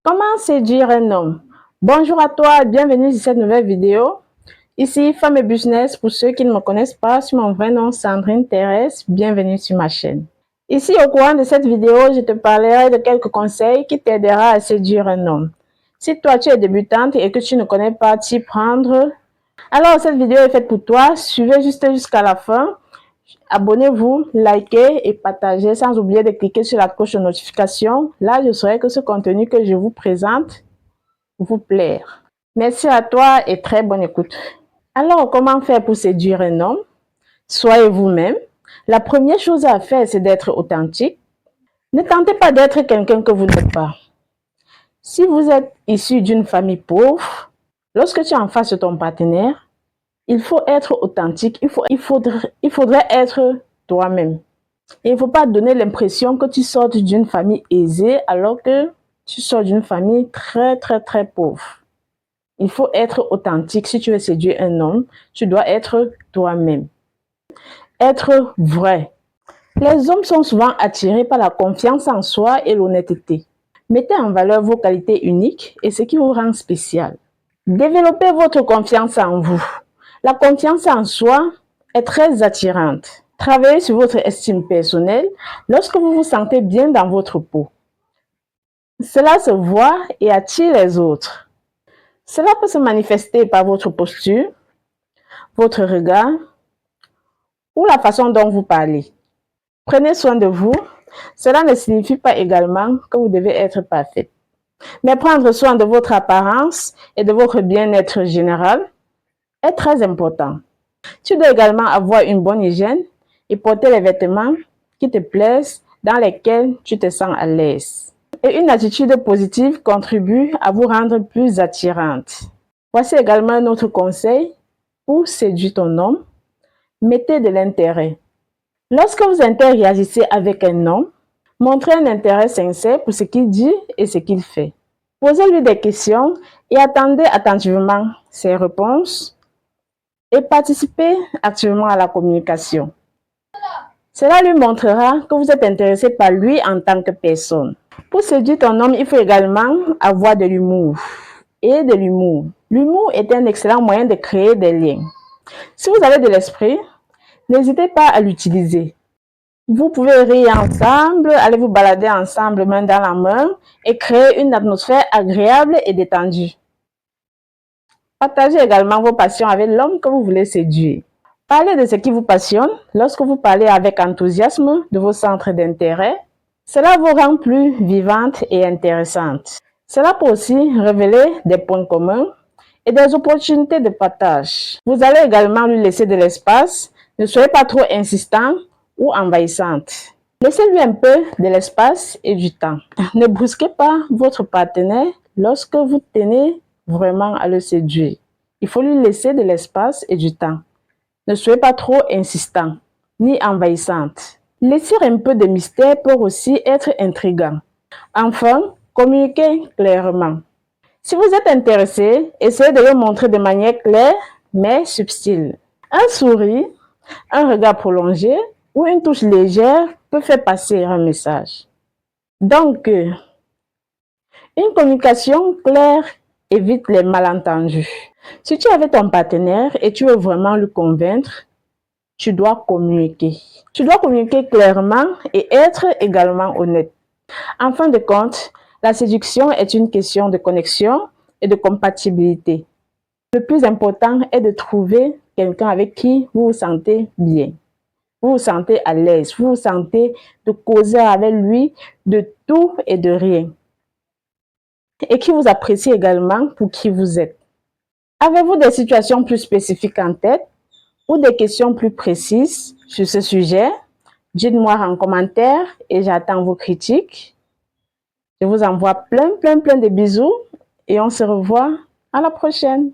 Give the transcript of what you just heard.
Comment séduire un homme? Bonjour à toi, bienvenue sur cette nouvelle vidéo. Ici, Femme et Business, pour ceux qui ne me connaissent pas, sur mon vrai nom, Sandrine Thérèse, bienvenue sur ma chaîne. Ici, au courant de cette vidéo, je te parlerai de quelques conseils qui t'aideront à séduire un homme. Si toi, tu es débutante et que tu ne connais pas t'y prendre, alors cette vidéo est faite pour toi. Suivez juste jusqu'à la fin. Abonnez-vous, likez et partagez sans oublier de cliquer sur la cloche de notification. Là, je saurai que ce contenu que je vous présente vous plaire. Merci à toi et très bonne écoute. Alors, comment faire pour séduire un homme? Soyez vous-même. La première chose à faire, c'est d'être authentique. Ne tentez pas d'être quelqu'un que vous n'êtes pas. Si vous êtes issu d'une famille pauvre, lorsque tu es en face de ton partenaire, il faut être authentique, il faudrait être toi-même. Il ne faut pas donner l'impression que tu sors d'une famille aisée alors que tu sors d'une famille très pauvre. Il faut être authentique. Si tu veux séduire un homme, tu dois être toi-même. Être vrai. Les hommes sont souvent attirés par la confiance en soi et l'honnêteté. Mettez en valeur vos qualités uniques et ce qui vous rend spécial. Développez votre confiance en vous. La confiance en soi est très attirante. Travaillez sur votre estime personnelle lorsque vous vous sentez bien dans votre peau. Cela se voit et attire les autres. Cela peut se manifester par votre posture, votre regard ou la façon dont vous parlez. Prenez soin de vous. Cela ne signifie pas également que vous devez être parfaite. Mais prendre soin de votre apparence et de votre bien-être général est très important. Tu dois également avoir une bonne hygiène et porter les vêtements qui te plaisent, dans lesquels tu te sens à l'aise. Et une attitude positive contribue à vous rendre plus attirante. Voici également un autre conseil pour séduire ton homme. Mettez de l'intérêt. Lorsque vous interagissez avec un homme, montrez un intérêt sincère pour ce qu'il dit et ce qu'il fait. Posez-lui des questions et attendez attentivement ses réponses et participez activement à la communication. Cela lui montrera que vous êtes intéressé par lui en tant que personne. Pour séduire ton homme, il faut également avoir de l'humour et de l'humour. L'humour est un excellent moyen de créer des liens. Si vous avez de l'esprit, n'hésitez pas à l'utiliser. Vous pouvez rire ensemble, aller vous balader ensemble main dans la main et créer une atmosphère agréable et détendue. Partagez également vos passions avec l'homme que vous voulez séduire. Parlez de ce qui vous passionne. Lorsque vous parlez avec enthousiasme de vos centres d'intérêt, cela vous rend plus vivante et intéressante. Cela peut aussi révéler des points communs et des opportunités de partage. Vous allez également lui laisser de l'espace. Ne soyez pas trop insistant ou envahissante. Laissez-lui un peu de l'espace et du temps. Ne brusquez pas votre partenaire lorsque vous tenez vraiment à le séduire. Il faut lui laisser de l'espace et du temps. Ne soyez pas trop insistant ni envahissante. Laisser un peu de mystère peut aussi être intriguant. Enfin, communiquez clairement. Si vous êtes intéressé, essayez de le montrer de manière claire mais subtile. Un sourire, un regard prolongé ou une touche légère peut faire passer un message. Donc, une communication claire évite les malentendus. Si tu es avec ton partenaire et tu veux vraiment le convaincre, tu dois communiquer. Tu dois communiquer clairement et être également honnête. En fin de compte, la séduction est une question de connexion et de compatibilité. Le plus important est de trouver quelqu'un avec qui vous vous sentez bien. Vous vous sentez à l'aise, vous vous sentez de causer avec lui de tout et de rien. Et qui vous apprécie également pour qui vous êtes. Avez-vous des situations plus spécifiques en tête ou des questions plus précises sur ce sujet? Dites-moi en commentaire et j'attends vos critiques. Je vous envoie plein de bisous et on se revoit à la prochaine.